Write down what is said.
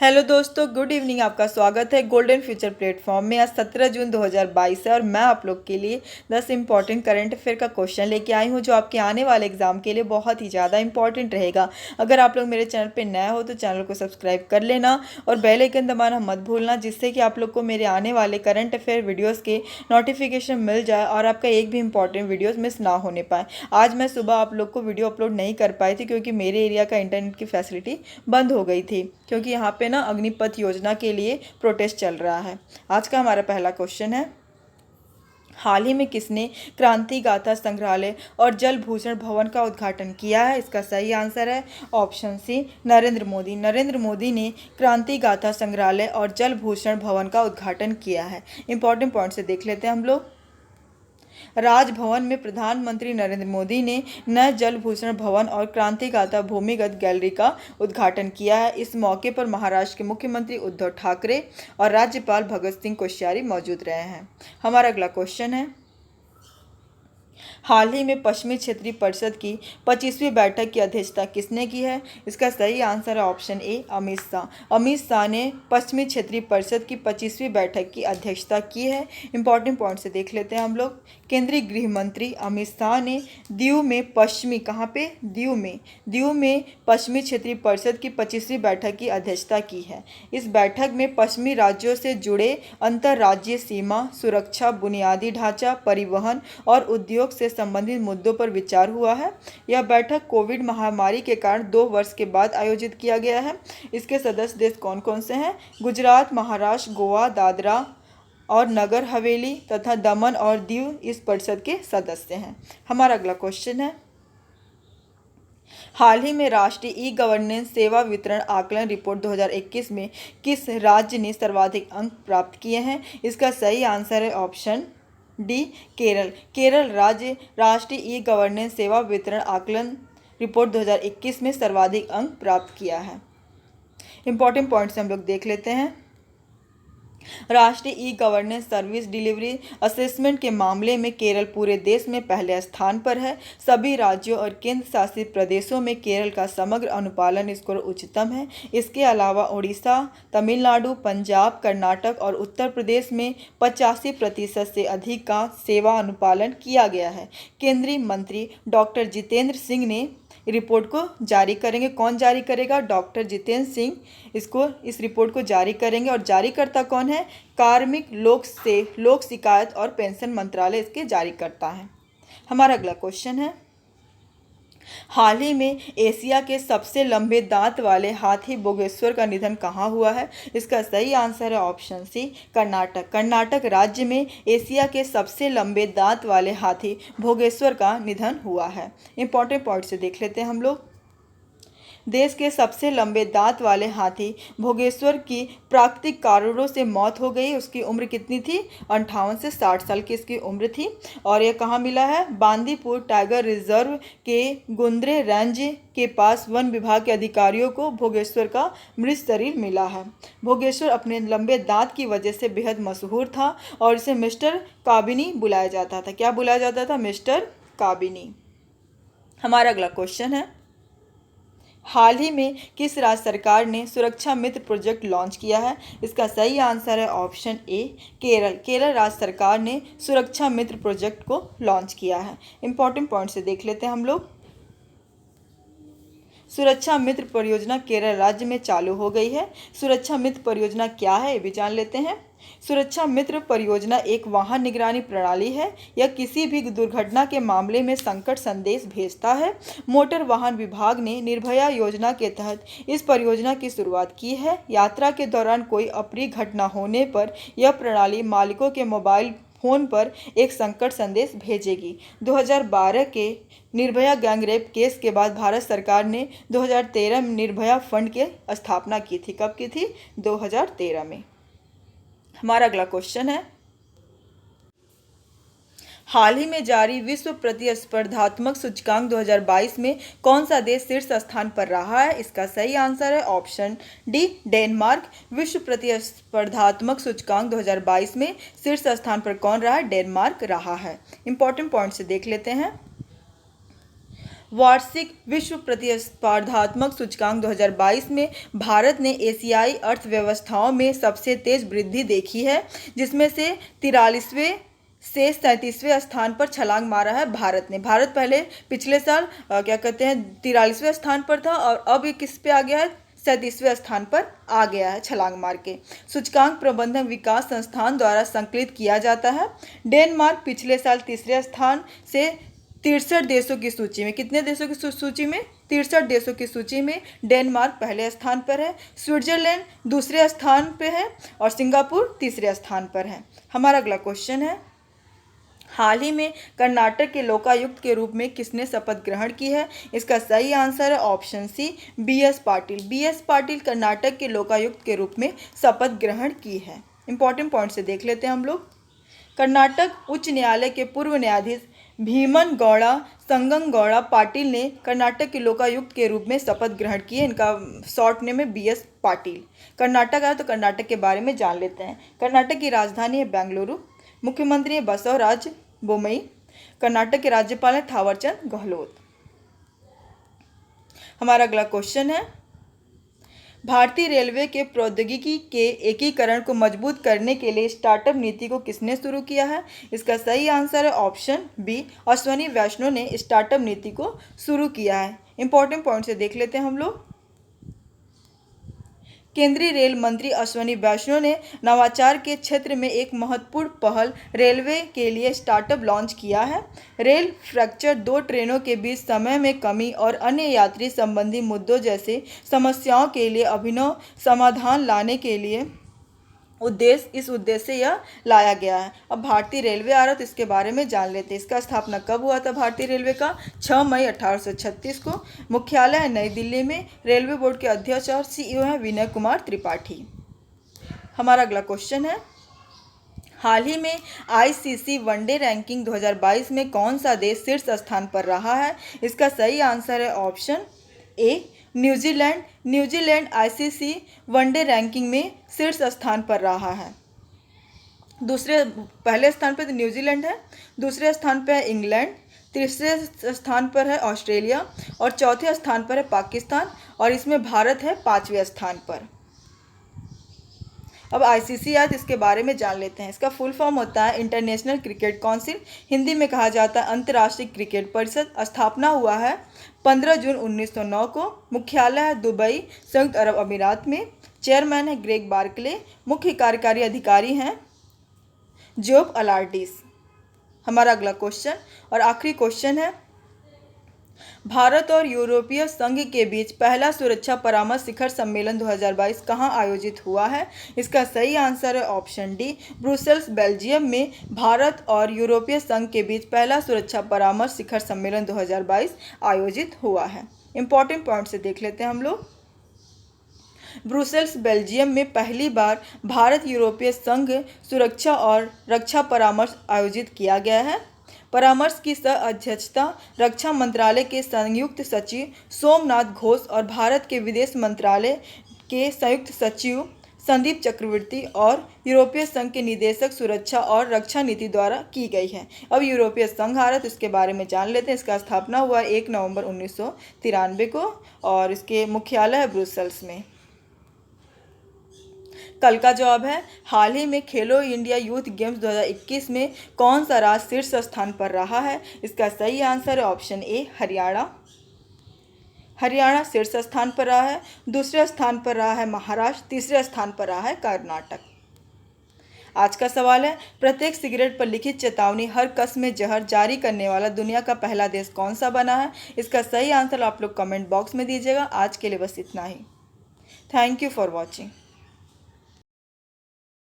Hello दोस्तों, good evening. आपका स्वागत है गोल्डन फ्यूचर प्लेटफॉर्म में। आज 17 जून 2022 है और मैं आप लोग के लिए 10 इंपॉर्टेंट करंट अफेयर का क्वेश्चन लेके आई हूँ जो आपके आने वाले एग्जाम के लिए बहुत ही ज़्यादा इंपॉर्टेंट रहेगा। अगर आप लोग मेरे चैनल पे नए हो तो चैनल को सब्सक्राइब कर लेना और बेल आइकन दबाना मत भूलना, जिससे कि आप लोग को मेरे आने वाले करंट अफेयर वीडियोज़ के नोटिफिकेशन मिल जाए और आपका एक भी इंपॉर्टेंट वीडियोज़ मिस ना होने पाए। आज मैं सुबह आप लोग को वीडियो अपलोड नहीं कर पाई थी क्योंकि मेरे एरिया का इंटरनेट की फैसिलिटी बंद हो गई थी, क्योंकि यहाँ पे ना अग्निपथ योजना के लिए प्रोटेस्ट चल रहा है। आज का हमारा पहला क्वेश्चन है, हाल ही में किसने क्रांति गाथा संग्रहालय और जल भूषण भवन का उद्घाटन किया है? इसका सही आंसर है ऑप्शन सी, नरेंद्र मोदी। नरेंद्र मोदी ने क्रांति गाथा संग्रहालय और जल भूषण भवन का उद्घाटन किया है। इंपॉर्टेंट पॉइंट से देख लेते हैं हम लोग। राजभवन में प्रधानमंत्री नरेंद्र मोदी ने नए जल भूषण भवन और क्रांति गाथा भूमिगत गैलरी का उद्घाटन किया है। इस मौके पर महाराष्ट्र के मुख्यमंत्री उद्धव ठाकरे और राज्यपाल भगत सिंह कोश्यारी मौजूद रहे हैं। हमारा अगला क्वेश्चन है, हाल ही में पश्चिमी क्षेत्रीय परिषद की 25वीं बैठक की अध्यक्षता किसने की है? इसका सही आंसर है ऑप्शन ए, अमित शाह। अमित शाह ने पश्चिमी क्षेत्रीय परिषद की 25वीं बैठक की अध्यक्षता की है। इंपॉर्टेंट पॉइंट से देख लेते हैं हम लोग। केंद्रीय गृह मंत्री अमित शाह ने दीव में दीव में पश्चिमी क्षेत्रीय परिषद की 25वीं बैठक की अध्यक्षता की है। इस बैठक में पश्चिमी राज्यों से जुड़े अंतर्राज्यीय सीमा सुरक्षा, बुनियादी ढांचा, परिवहन और उद्योग से संबंधित मुद्दों पर विचार हुआ है। यह बैठक कोविड महामारी के कारण 2 वर्ष के बाद आयोजित किया गया है। इसके सदस्य देश कौन कौन से हैं? गुजरात, महाराष्ट्र, गोवा, दादरा और नगर हवेली तथा दमन और दीव इस परिषद के सदस्य हैं। हमारा अगला क्वेश्चन है, हाल ही में राष्ट्रीय ई गवर्नेंस सेवा वितरण आकलन रिपोर्ट 2021 में किस राज्य ने सर्वाधिक अंक प्राप्त किए हैं? इसका सही आंसर है ऑप्शन डी, केरल। केरल राज्य राष्ट्रीय ई गवर्नेंस सेवा वितरण आकलन रिपोर्ट 2021 में सर्वाधिक अंक प्राप्त किया है। इंपॉर्टेंट पॉइंट्स हम लोग देख लेते हैं। राष्ट्रीय e governance service delivery assessment के मामले में केरल पूरे देश में पहले स्थान पर है। सभी राज्यों और केंद्र शासित प्रदेशों में केरल का समग्र अनुपालन स्कोर उच्चतम है। इसके अलावा उड़ीसा, तमिलनाडु, पंजाब, कर्नाटक और उत्तर प्रदेश में 85% से अधिक का सेवा अनुपालन किया गया है। केंद्रीय मंत्री डॉक्टर जितेंद्र सिंह ने रिपोर्ट को जारी करेंगे। कौन जारी करेगा? डॉक्टर जितेंद्र सिंह इस रिपोर्ट को जारी करेंगे। और जारीकर्ता कौन है? कार्मिक, लोक शिकायत और पेंशन मंत्रालय इसके जारी करता है। हमारा अगला क्वेश्चन है, हाल ही में एशिया के सबसे लंबे दांत वाले हाथी भोगेश्वर का निधन कहाँ हुआ है? इसका सही आंसर है ऑप्शन सी, कर्नाटक। कर्नाटक राज्य में एशिया के सबसे लंबे दांत वाले हाथी भोगेश्वर का निधन हुआ है। इंपॉर्टेंट पॉइंट से देख लेते हैं हम लोग। देश के सबसे लंबे दांत वाले हाथी भोगेश्वर की प्राकृतिक कारणों से मौत हो गई। उसकी उम्र कितनी थी? 58 से 60 साल की इसकी उम्र थी। और यह कहाँ मिला है? बांदीपुर टाइगर रिजर्व के गुंद्रे रेंज के पास वन विभाग के अधिकारियों को भोगेश्वर का मृत शरीर मिला है। भोगेश्वर अपने लंबे दांत की वजह से बेहद मशहूर था और इसे मिस्टर काबिनी बुलाया जाता था। क्या बुलाया जाता था? मिस्टर काबिनी। हमारा अगला क्वेश्चन है, हाल ही में किस राज्य सरकार ने सुरक्षा मित्र प्रोजेक्ट लॉन्च किया है? इसका सही आंसर है ऑप्शन ए, केरल। केरल राज्य सरकार ने सुरक्षा मित्र प्रोजेक्ट को लॉन्च किया है। इंपॉर्टेंट पॉइंट से देख लेते हैं हम लोग। सुरक्षा मित्र परियोजना केरल राज्य में चालू हो गई है। सुरक्षा मित्र परियोजना क्या है ये भी जान लेते हैं। सुरक्षा मित्र परियोजना एक वाहन निगरानी प्रणाली है। यह किसी भी दुर्घटना के मामले में संकट संदेश भेजता है। मोटर वाहन विभाग ने निर्भया योजना के तहत इस परियोजना की शुरुआत की है। यात्रा के दौरान कोई अप्रिय घटना होने पर यह प्रणाली मालिकों के मोबाइल फोन पर एक संकट संदेश भेजेगी। 2012 के निर्भया गैंगरेप केस के बाद भारत सरकार ने 2013 में निर्भया फंड की स्थापना की थी। कब की थी? 2013 में। हमारा अगला क्वेश्चन है, हाल ही में जारी विश्व प्रतिस्पर्धात्मक सूचकांक 2022 में कौन सा देश शीर्ष स्थान पर रहा है? इसका सही आंसर है ऑप्शन डी, डेनमार्क। विश्व प्रतिस्पर्धात्मक सूचकांक 2022 में शीर्ष स्थान पर कौन रहा है? डेनमार्क रहा है। इंपॉर्टेंट पॉइंट से देख लेते हैं। वार्षिक विश्व प्रतिस्पर्धात्मक सूचकांक 2022 में भारत ने एशियाई अर्थव्यवस्थाओं में सबसे तेज वृद्धि देखी है, जिसमें से 43वें से 37वें स्थान पर छलांग मारा है भारत ने। भारत पहले पिछले साल 43वें स्थान पर था और अब ये किस पे आ गया है, 37वें स्थान पर आ गया है छलांग मार के। सूचकांक प्रबंधन विकास संस्थान द्वारा संकलित किया जाता है। डेनमार्क पिछले साल तीसरे स्थान से 63 देशों की सूची में, कितने देशों की सूची में, 63 देशों की सूची में डेनमार्क पहले स्थान पर है, स्विट्जरलैंड दूसरे स्थान पर है और सिंगापुर तीसरे स्थान पर है। हमारा अगला क्वेश्चन है, हाल ही में कर्नाटक के लोकायुक्त के रूप में किसने शपथ ग्रहण की है? इसका सही आंसर है option C, BS Patil. BS Patil Karnataka के लोकायुक्त के रूप में शपथ ग्रहण की है। इंपॉर्टेंट पॉइंट से देख लेते हैं हम लोग। कर्नाटक उच्च न्यायालय के पूर्व न्यायाधीश भीमन गौड़ा संगंगौड़ा पाटिल ने कर्नाटक के लोकायुक्त के रूप में शपथ ग्रहण की है। इनका शॉर्ट नेम है BS पाटिल। कर्नाटक आया तो कर्नाटक के बारे में जान लेते हैं। कर्नाटक की राजधानी है बेंगलुरु। मुख्यमंत्री है बसवराज बोमई। कर्नाटक के राज्यपाल हैं थावरचंद गहलोत। हमारा अगला क्वेश्चन है, भारतीय रेलवे के प्रौद्योगिकी के एकीकरण को मजबूत करने के लिए स्टार्टअप नीति को किसने शुरू किया है? इसका सही आंसर है ऑप्शन बी, अश्वनी वैष्णव ने स्टार्टअप नीति को शुरू किया है। इंपॉर्टेंट पॉइंट से देख लेते हैं हम लोग। केंद्रीय रेल मंत्री अश्वनी वैष्णव ने नवाचार के क्षेत्र में एक महत्वपूर्ण पहल रेलवे के लिए स्टार्टअप लॉन्च किया है। रेल फ्रैक्चर, 2 ट्रेनों के बीच समय में कमी और अन्य यात्री संबंधी मुद्दों जैसे समस्याओं के लिए अभिनव समाधान लाने के लिए इस उद्देश्य से यह लाया गया है। अब भारतीय रेलवे आ रहा तो इसके बारे में जान लेते हैं। इसका स्थापना कब हुआ था भारतीय रेलवे का? 6 मई 1836 को। मुख्यालय है नई दिल्ली में। रेलवे बोर्ड के अध्यक्ष और CEO हैं विनय कुमार त्रिपाठी। हमारा अगला क्वेश्चन है, हाल ही में ICC वनडे रैंकिंग 2022 में कौन सा देश शीर्ष स्थान पर रहा है? इसका सही आंसर है option A, New Zealand. New Zealand ICC one day ranking में शीर्ष स्थान पर रहा है। पहले स्थान पर तो न्यूजीलैंड है, दूसरे स्थान पर है इंग्लैंड, तीसरे स्थान पर है ऑस्ट्रेलिया और चौथे स्थान पर है पाकिस्तान और इसमें भारत है 5वें स्थान पर। अब ICC है तो इसके बारे में जान लेते हैं। इसका फुल फॉर्म होता है इंटरनेशनल क्रिकेट काउंसिल, हिंदी में कहा जाता है अंतर्राष्ट्रीय क्रिकेट परिषद। स्थापना हुआ है 15 जून 1909 को। मुख्यालय है दुबई, संयुक्त अरब अमीरात में। चेयरमैन है ग्रेग बार्कले। मुख्य कार्यकारी अधिकारी हैं जोब अलार्डिस। हमारा अगला क्वेश्चन और आखिरी क्वेश्चन है, भारत और यूरोपीय संघ के बीच पहला सुरक्षा परामर्श शिखर सम्मेलन 2022 कहाँ आयोजित हुआ है? इसका सही आंसर है ऑप्शन डी, ब्रुसेल्स बेल्जियम में भारत और यूरोपीय संघ के बीच पहला सुरक्षा परामर्श शिखर सम्मेलन 2022 आयोजित हुआ है। इंपॉर्टेंट पॉइंट से देख लेते हैं हम लोग। ब्रुसेल्स बेल्जियम में पहली बार भारत यूरोपीय संघ सुरक्षा और रक्षा परामर्श आयोजित किया गया है। परामर्श की सह अध्यक्षता रक्षा मंत्रालय के संयुक्त सचिव सोमनाथ घोष और भारत के विदेश मंत्रालय के संयुक्त सचिव संदीप चक्रवर्ती और यूरोपीय संघ के निदेशक सुरक्षा और रक्षा नीति द्वारा की गई है। अब यूरोपीय संघ आ रहा है तो इसके बारे में जान लेते हैं। इसका स्थापना हुआ 1 नवंबर 1993 को और इसके मुख्यालय है ब्रुसेल्स में। कल का जवाब है, हाल ही में खेलो इंडिया यूथ गेम्स 2021 में कौन सा राज्य शीर्ष स्थान पर रहा है? इसका सही आंसर है ऑप्शन ए, हरियाणा। हरियाणा शीर्ष स्थान पर रहा है। दूसरे स्थान पर रहा है महाराष्ट्र। तीसरे स्थान पर रहा है कर्नाटक। आज का सवाल है, प्रत्येक सिगरेट पर लिखित चेतावनी हर कस में जहर जारी करने वाला दुनिया का पहला देश कौन सा बना है? इसका सही आंसर आप लोग कमेंट बॉक्स में दीजिएगा। आज के लिए बस इतना ही। Thank you for watching.